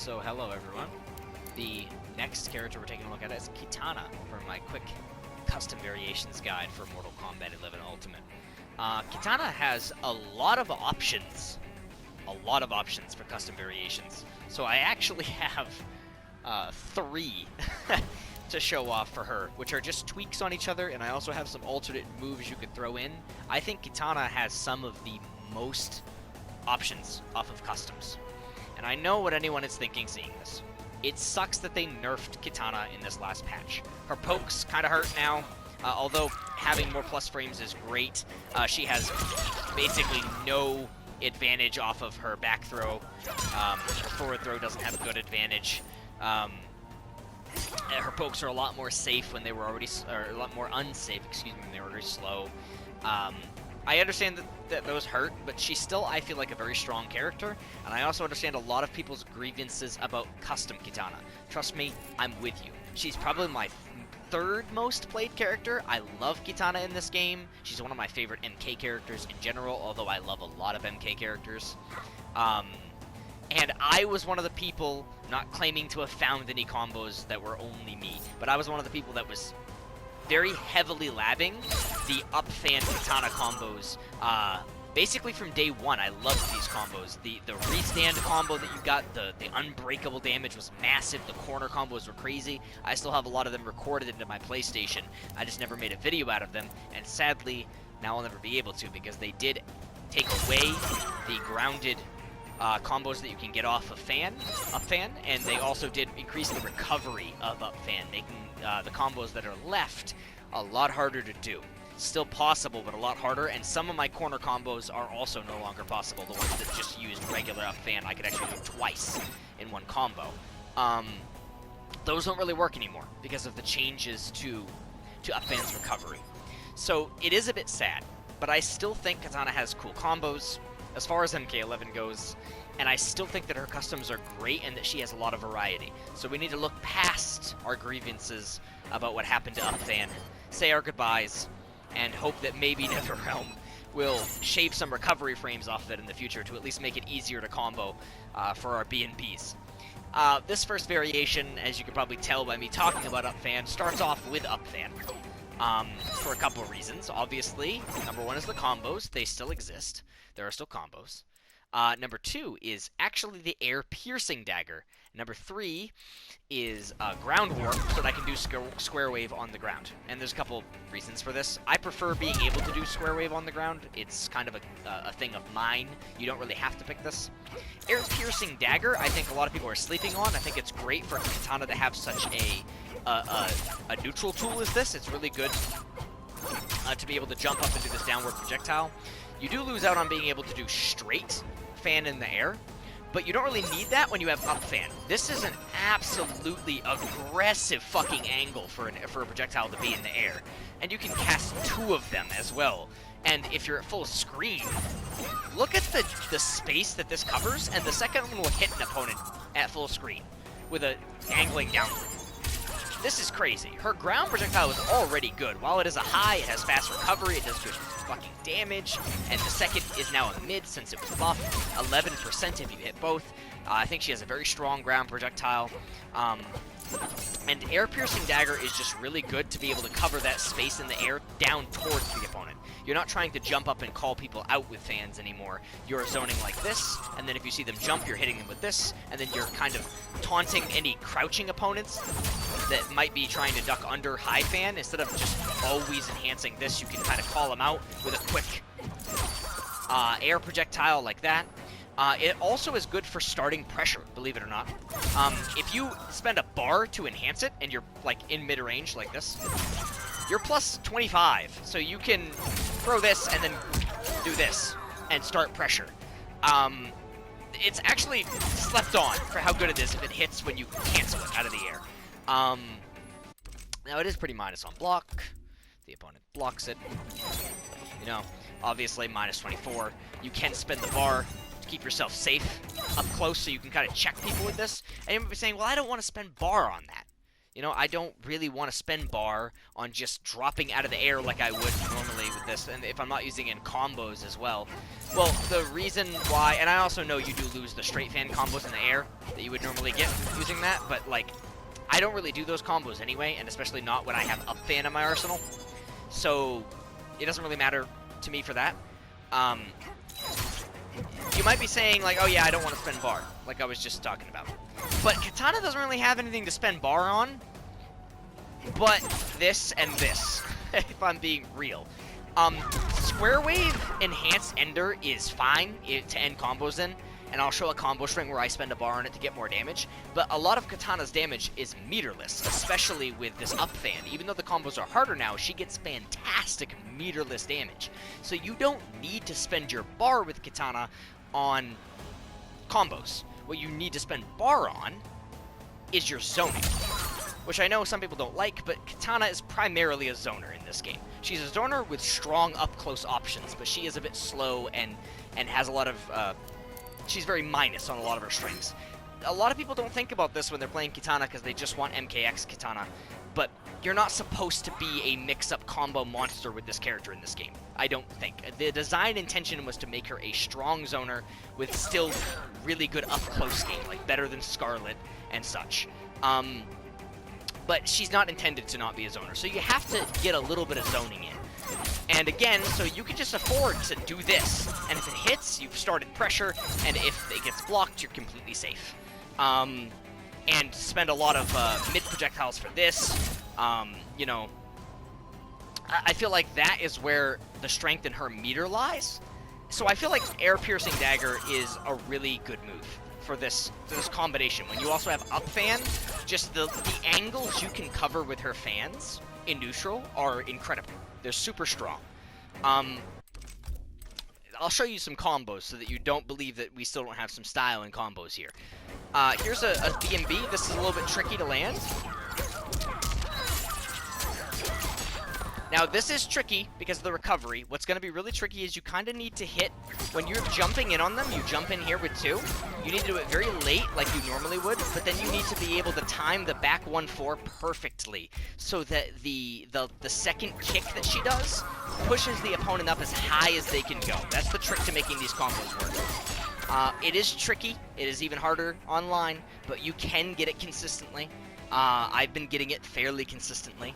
So hello everyone. The next character we're taking a look at is Kitana from my quick custom variations guide for Mortal Kombat 11 Ultimate. Kitana has a lot of options. For custom variations. So I actually have 3 to show off for her, which are just tweaks on each other, and I also have some alternate moves you could throw in. I think Kitana has some of the most options off of customs. And I know what anyone is thinking seeing this. It sucks that they nerfed Kitana in this last patch. Her pokes kind of hurt now, although having more plus frames is great. She has basically no advantage off of her back throw. Her forward throw doesn't have a good advantage. Her pokes are a lot more safe when they were already, or a lot more unsafe, excuse me, when they were already slow. I understand that those hurt, but she's still, I feel like, a very strong character, and I also understand a lot of people's grievances about custom Kitana. Trust me, I'm with you. She's probably my third most played character. I love Kitana in this game. She's one of my favorite MK characters in general, although I love a lot of MK characters. And I was one of the people, not claiming to have found any combos that were only me, but I was one of the people that was very heavily labbing the up fan Katana combos. Basically from day one, I loved these combos. The restand combo that you got, the unbreakable damage was massive. The corner combos were crazy. I still have a lot of them recorded into my PlayStation. I just never made a video out of them, and sadly, now I'll never be able to, because they did take away the grounded combos that you can get off of up fan, and they also did increase the recovery of up fan, making the combos that are left a lot harder to do. Still possible, but a lot harder, and some of my corner combos are also no longer possible. The ones that just used regular up fan, I could actually do twice in one combo. Those don't really work anymore because of the changes to up fan's recovery. So it is a bit sad, but I still think Katana has cool combos as far as MK11 goes, and I still think that her customs are great and that she has a lot of variety. So we need to look past our grievances about what happened to Upfan, say our goodbyes, and hope that maybe NetherRealm will shave some recovery frames off of it in the future to at least make it easier to combo for our BNBs. This first variation, as you can probably tell by me talking about Upfan, starts off with Upfan. For a couple of reasons. Obviously, number one is the combos. They still exist. There are still combos. Number 2 is actually the air-piercing dagger. Number 3 is ground warp, so that I can do square wave on the ground. And there's a couple reasons for this. I prefer being able to do square wave on the ground. It's kind of a thing of mine. You don't really have to pick this. Air-piercing dagger, I think a lot of people are sleeping on. I think it's great for Katana to have such a neutral tool as this. It's really good to be able to jump up and do this downward projectile. You do lose out on being able to do straight fan in the air, but you don't really need that when you have up fan. This is an absolutely aggressive fucking angle for a projectile to be in the air, and you can cast 2 of them as well. And if you're at full screen, look at the space that this covers, and the second one will hit an opponent at full screen with a angling downward. This is crazy. Her ground projectile is already good. While it is a high, it has fast recovery, it does good fucking damage, and the second is now a mid since it was buffed. 11% if you hit both. I think she has a very strong ground projectile. And air-piercing dagger is just really good to be able to cover that space in the air down towards the opponent. You're not trying to jump up and call people out with fans anymore. You're zoning like this, and then if you see them jump, you're hitting them with this, and then you're kind of taunting any crouching opponents that might be trying to duck under high fan. Instead of just always enhancing this, you can kind of call them out with a quick air projectile like that. It also is good for starting pressure, believe it or not. If you spend a bar to enhance it, and you're like in mid-range like this, you're plus 25, so you can throw this and then do this and start pressure. It's actually slept on for how good it is if it hits when you cancel it out of the air. Now it is pretty minus on block. The opponent blocks it. You know, obviously minus 24. You can spend the bar to keep yourself safe up close, so you can kind of check people with this. And you might be saying, well, I don't want to spend bar on that. You know, I don't really want to spend bar on just dropping out of the air like I would normally with this, and if I'm not using it in combos as well. Well, the reason why, and I also know you do lose the straight fan combos in the air that you would normally get using that, but like, I don't really do those combos anyway, and especially not when I have up fan in my arsenal. So, it doesn't really matter to me for that. You might be saying, like, oh yeah, I don't want to spend bar, like I was just talking about. But Katana doesn't really have anything to spend bar on, but this and this, if I'm being real. Square Wave Enhanced Ender is fine to end combos in, and I'll show a combo string where I spend a bar on it to get more damage, but a lot of Katana's damage is meterless, especially with this up fan. Even though the combos are harder now, she gets fantastic meterless damage. So you don't need to spend your bar with Katana on combos. What you need to spend bar on is your zoning, which I know some people don't like, but Katana is primarily a zoner in this game. She's a zoner with strong up-close options, but she is a bit slow and has a lot of... she's very minus on a lot of her strings. A lot of people don't think about this when they're playing Kitana because they just want MKX Kitana, but you're not supposed to be a mix-up combo monster with this character in this game. I don't think. The design intention was to make her a strong zoner with still really good up-close game, like better than Scarlet and such. But she's not intended to not be a zoner, so you have to get a little bit of zoning in. And again, so you can just afford to do this, and if it hits, you've started pressure, and if it gets blocked, you're completely safe. And spend a lot of mid projectiles for this. You know, I feel like that is where the strength in her meter lies. So I feel like Air Piercing Dagger is a really good move for this combination. When you also have up fan, just the angles you can cover with her fans in neutral are incredible. They're super strong. I'll show you some combos so that you don't believe that we still don't have some style in combos here. Here's a BMB. This is a little bit tricky to land. Now, this is tricky because of the recovery. What's going to be really tricky is you kind of need to hit, when you're jumping in on them, you jump in here with 2. You need to do it very late like you normally would, but then you need to be able to time the back 1-4 perfectly so that the second kick that she does pushes the opponent up as high as they can go. That's the trick to making these combos work. It is tricky. It is even harder online, but you can get it consistently. I've been getting it fairly consistently.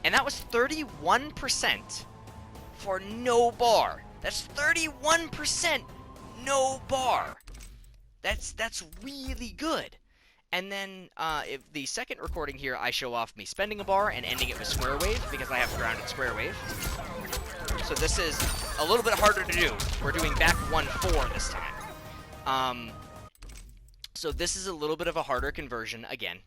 And that was 31% for no bar. That's 31% no bar. That's really good. And then if the second recording here, I show off me spending a bar and ending it with Square Wave because I have grounded Square Wave. So this is a little bit harder to do. We're doing back 1-4 this time. So this is a little bit of a harder conversion again.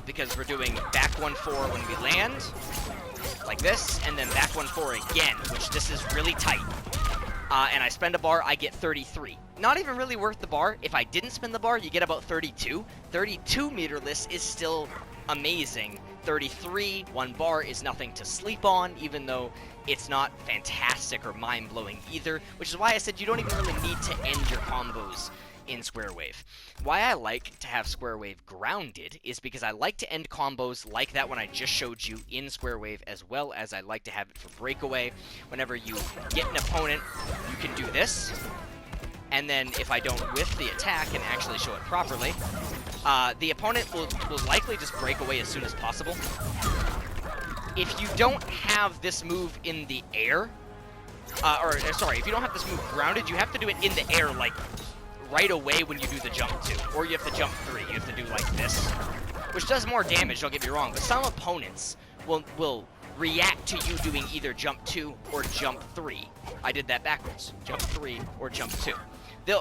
Because we're doing back 1-4 when we land, like this, and then back 1-4 again, which this is really tight. And I spend a bar, I get 33. Not even really worth the bar. If I didn't spend the bar, you get about 32. 32 meterless is still amazing. 33, 1 bar is nothing to sleep on, even though it's not fantastic or mind-blowing either, which is why I said you don't even really need to end your combos in Square Wave. Why I like to have Square Wave grounded is because I like to end combos like that one I just showed you in Square Wave, as well as I like to have it for breakaway. Whenever you get an opponent, you can do this, and then if I don't whiff the attack and actually show it properly, the opponent will likely just break away as soon as possible. If you don't have this move in the air, if you don't have this move grounded, you have to do it in the air, like, right away when you do the jump 2, or you have to jump 3. You have to do like this, which does more damage, don't get me wrong, but some opponents will react to you doing either jump 2 or jump 3. I did that backwards. Jump 3 or jump 2.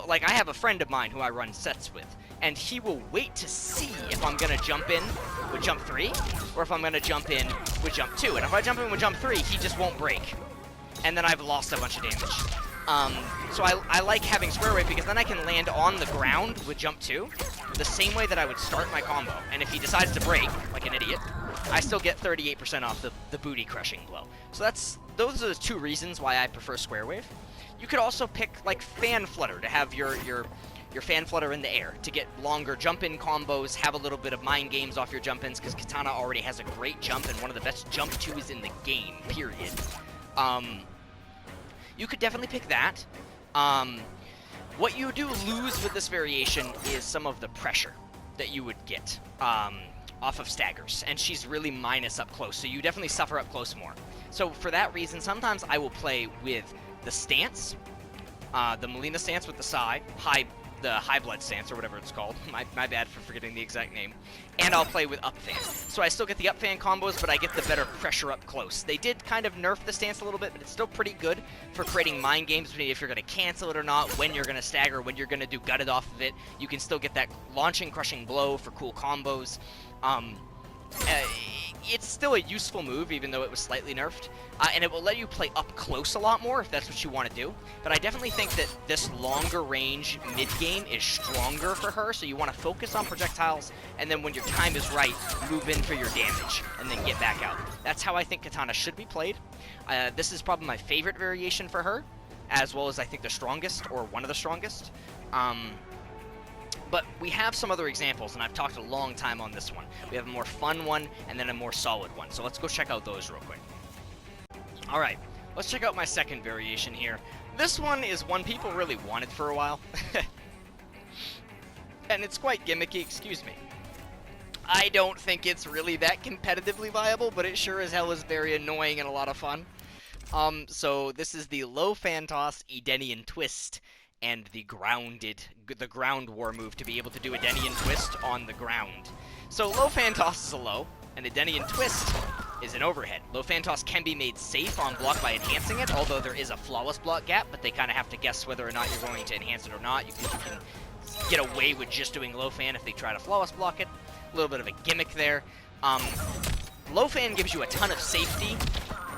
Like, I have a friend of mine who I run sets with, and he will wait to see if I'm gonna jump in with jump 3, or if I'm gonna jump in with jump 2. And if I jump in with jump 3, he just won't break. And then I've lost a bunch of damage. So I like having Square Wave because then I can land on the ground with jump 2 the same way that I would start my combo. And if he decides to break, like an idiot, I still get 38% off the booty crushing blow. So those are the 2 reasons why I prefer Square Wave. You could also pick like Fan Flutter to have your your fan flutter in the air to get longer jump-in combos, have a little bit of mind games off your jump-ins, because Katana already has a great jump and one of the best jump 2s in the game, period. You could definitely pick that. What you do lose with this variation is some of the pressure that you would get off of staggers, and she's really minus up close, so you definitely suffer up close more. So for that reason, sometimes I will play with the stance, the Melina stance with the the high blood stance, or whatever it's called. My bad for forgetting the exact name. And I'll play with up fan. So I still get the up fan combos, but I get the better pressure up close. They did kind of nerf the stance a little bit, but it's still pretty good for creating mind games between if you're going to cancel it or not, when you're going to stagger, when you're going to do gutted off of it. You can still get that launching crushing blow for cool combos. It's still a useful move, even though it was slightly nerfed, and it will let you play up close a lot more if that's what you want to do. But I definitely think that this longer range mid-game is stronger for her, so you want to focus on projectiles, and then when your time is right, move in for your damage, and then get back out. That's how I think Katana should be played. This is probably my favorite variation for her, as well as I think the strongest, or one of the strongest. But we have some other examples, and I've talked a long time on this one. We have a more fun one, and then a more solid one. So let's go check out those real quick. Alright, let's check out my second variation here. This one is one people really wanted for a while. And it's quite gimmicky, excuse me. I don't think it's really that competitively viable, but it sure as hell is very annoying and a lot of fun. So this is the low fan toss Edenian twist, and the ground war move to be able to do Edenian twist on the ground. So low fan toss is a low, and Edenian twist is an overhead. Low fan toss can be made safe on block by enhancing it, although there is a flawless block gap, but they kind of have to guess whether or not you're going to enhance it or not. You can get away with just doing low fan if they try to flawless block it. A little bit of a gimmick there. Low fan gives you a ton of safety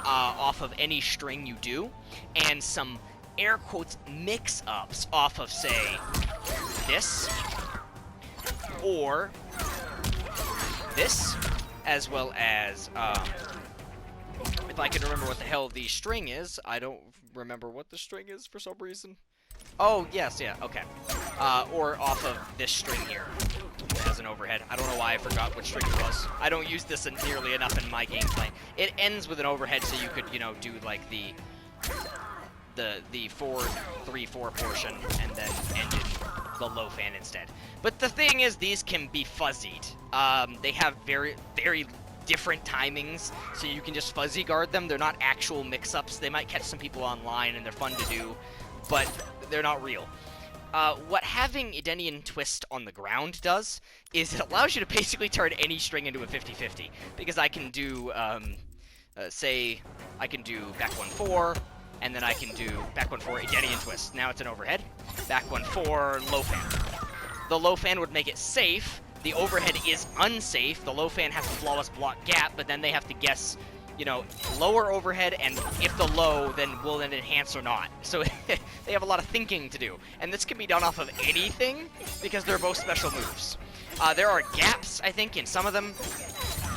off of any string you do, and some air quotes mix-ups off of, say, this, or this, as well as, if I can remember what the hell the string is. I don't remember what the string is for some reason. Oh, yes, yeah, okay. Or off of this string here as an overhead. I don't know why I forgot which string it was. I don't use this nearly enough in my gameplay. It ends with an overhead, so you could, you know, do, like, the 4-3-4 portion, and then end in the low fan instead. But the thing is, these can be fuzzied. They have very, very different timings, so you can just fuzzy guard them. They're not actual mix-ups. They might catch some people online, and they're fun to do, but they're not real. What having Edenian twist on the ground does is it allows you to basically turn any string into a 50-50, because I can do, say, I can do back 1-4, and then I can do back 1-4 Edenian twist. Now it's an overhead. Back 1-4 low fan. The low fan would make it safe. The overhead is unsafe. The low fan has a flawless block gap, but then they have to guess, you know, lower overhead, and if the low, then will it enhance or not. So they have a lot of thinking to do. And this can be done off of anything, because they're both special moves. There are gaps, I think, in some of them.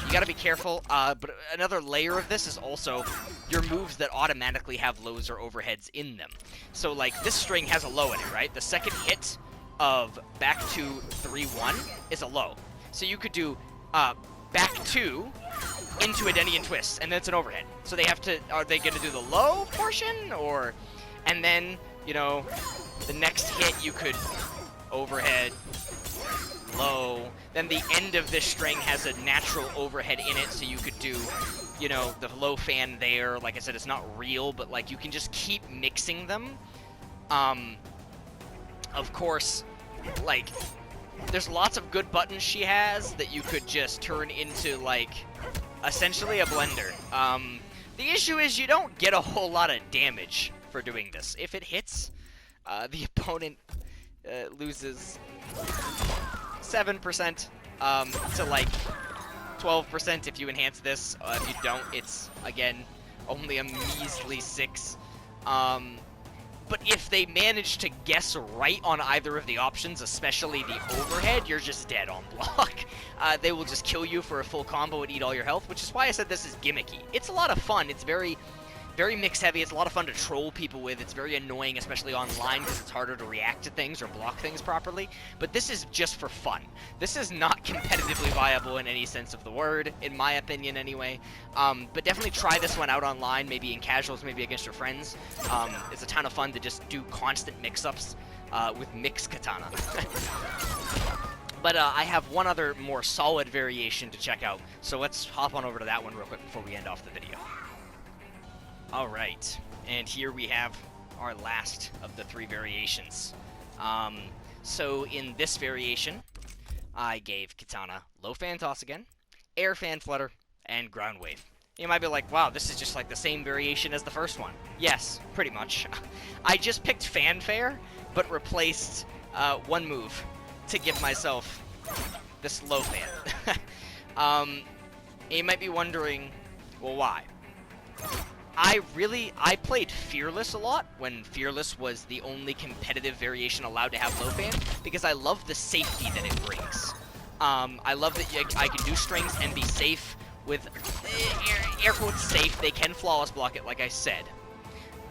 You gotta be careful, but another layer of this is also your moves that automatically have lows or overheads in them. So, like, this string has a low in it, right? The second hit of back 2, 3-1 is a low. So you could do back 2 into Edenian twist, and then it's an overhead. So they have to, are they gonna do the low portion, or, and then, you know, the next hit you could overhead, low, then the end of this string has a natural overhead in it, so you could do, you know, the low fan there. Like I said, it's not real, but, like, you can just keep mixing them. Of course, like, there's lots of good buttons she has that you could just turn into, like, essentially a blender. The issue is you don't get a whole lot of damage for doing this. If it hits, the opponent loses 7% to, like, 12% if you enhance this. If you don't, it's, again, only a measly 6. But if they manage to guess right on either of the options, especially the overhead, you're just dead on block. They will just kill you for a full combo and eat all your health, which is why I said this is gimmicky. It's a lot of fun. It's very very mix heavy. It's a lot of fun to troll people with. It's very annoying, especially online, because it's harder to react to things or block things properly. But this is just for fun. This is not competitively viable in any sense of the word, in my opinion anyway. But definitely try this one out online, maybe in casuals, maybe against your friends. It's a ton of fun to just do constant mix-ups with mix Katana. But I have one other more solid variation to check out, so let's hop on over to that one real quick before we end off the video. Alright, and here we have our last of the 3 variations. So in this variation, I gave Katana low fan toss again, air fan flutter, and ground wave. You might be like, wow, this is just like the same variation as the first one. Yes, pretty much. I just picked fanfare, but replaced one move to give myself this low fan. You might be wondering, well, why? I played Fearless a lot when Fearless was the only competitive variation allowed to have low fan, because I love the safety that it brings. I love that I can do strings and be safe with, air quotes safe, they can flawless block it like I said.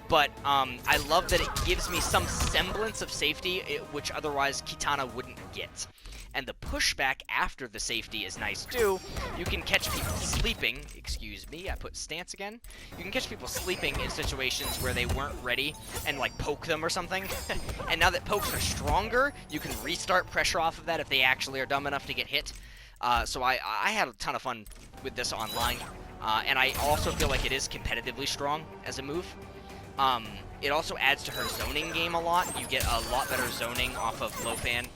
But I love that it gives me some semblance of safety, which otherwise Kitana wouldn't get. And the pushback after the safety is nice too. You can catch people sleeping. Excuse me, I put stance again. You can catch people sleeping in situations where they weren't ready and like poke them or something. And now that pokes are stronger, you can restart pressure off of that if they actually are dumb enough to get hit. So I had a ton of fun with this online. And I also feel like it is competitively strong as a move. It also adds to her zoning game a lot. You get a lot better zoning off of low fan.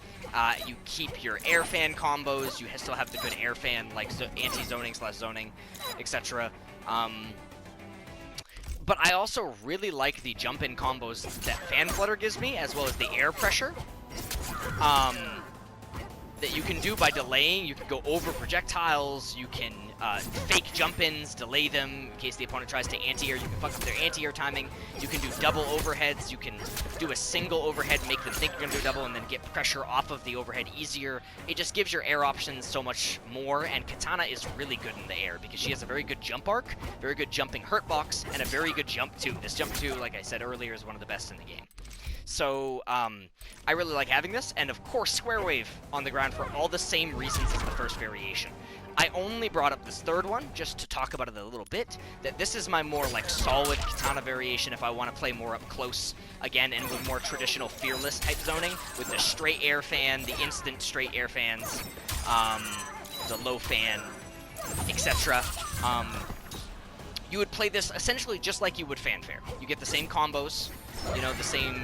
You keep your air fan combos. You still have the good air fan, like anti-zoning / zoning, etc. But I also really like the jump-in combos that fan flutter gives me, as well as the air pressure. That you can do by delaying. You can go over projectiles. You can fake jump-ins, delay them in case the opponent tries to anti-air. You can fuck up their anti-air timing. You can do double overheads. You can do a single overhead, make them think you're going to do a double, and then get pressure off of the overhead easier. It just gives your air options so much more, and Katana is really good in the air because she has a very good jump arc, very good jumping hurt box, and a very good jump 2. This jump 2, like I said earlier, is one of the best in the game. So, I really like having this, and of course Square Wave on the ground for all the same reasons as the first variation. I only brought up this third one just to talk about it a little bit, that this is my more like solid Katana variation if I want to play more up close, again, and with more traditional Fearless type zoning, with the straight air fan, the instant straight air fans, the low fan, etc. You would play this essentially just like you would fanfare. You get the same combos, you know, the same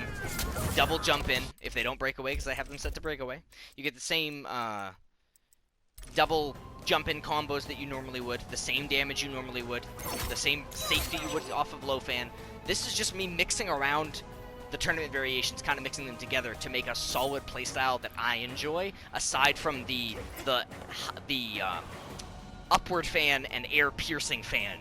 double jump in if they don't break away, because I have them set to break away. You get the same double jump in combos that you normally would, the same damage you normally would, the same safety you would off of low fan. This is just me mixing around the tournament variations, kind of mixing them together to make a solid playstyle that I enjoy, aside from the upward fan and air piercing fan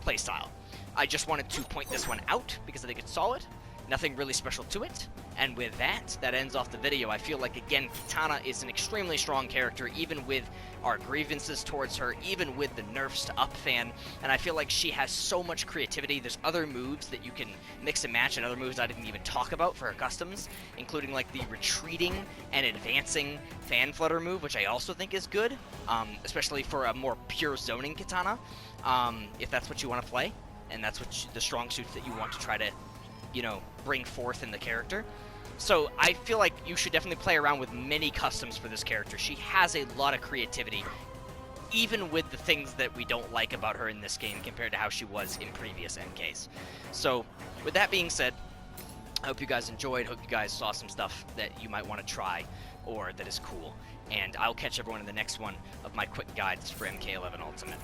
playstyle. I just wanted to point this one out because I think it's solid. Nothing really special to it. And with that, that ends off the video. I feel like, again, Kitana is an extremely strong character, even with our grievances towards her, even with the nerfs to up fan. And I feel like she has so much creativity. There's other moves that you can mix and match, and other moves I didn't even talk about for her customs, including like the retreating and advancing fan flutter move, which I also think is good, especially for a more pure zoning Kitana, if that's what you want to play, and that's what the strong suits that you want to try to, you know, bring forth in the character. So I feel like you should definitely play around with many customs for this character. She has a lot of creativity, even with the things that we don't like about her in this game compared to how she was in previous MKs. So with that being said, I hope you guys enjoyed, hope you guys saw some stuff that you might want to try or that is cool, and I'll catch everyone in the next one of my quick guides for MK11 Ultimate.